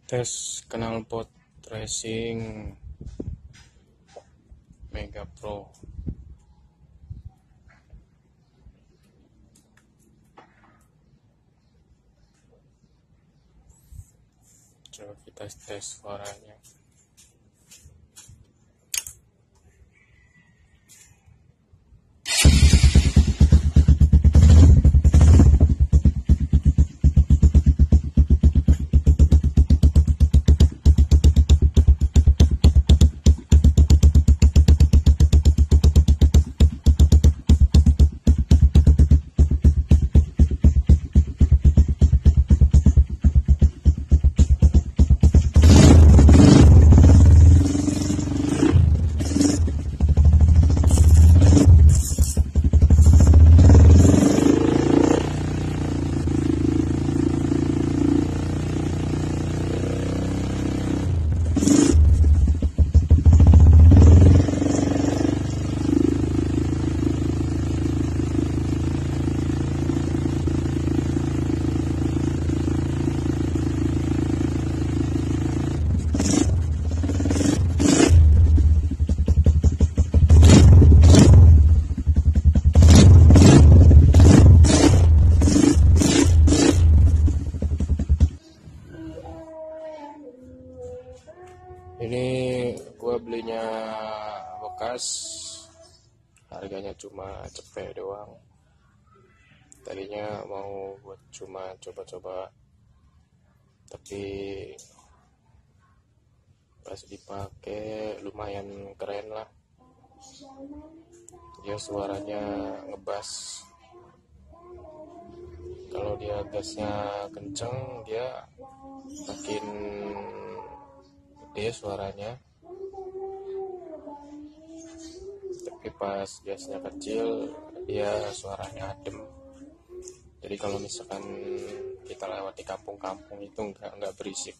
Tes knalpot racing Mega Pro. Coba kita tes suaranya. Ini gua belinya bekas, harganya cuma cepet doang. Tadinya mau buat cuma coba-coba, tapi pas dipakai lumayan keren lah. Dia suaranya ngebas. Kalau dia gasnya kenceng, dia makin gede suaranya. Tapi pas gasnya kecil, dia suaranya adem. Jadi kalau misalkan kita lewat di kampung-kampung itu nggak berisik.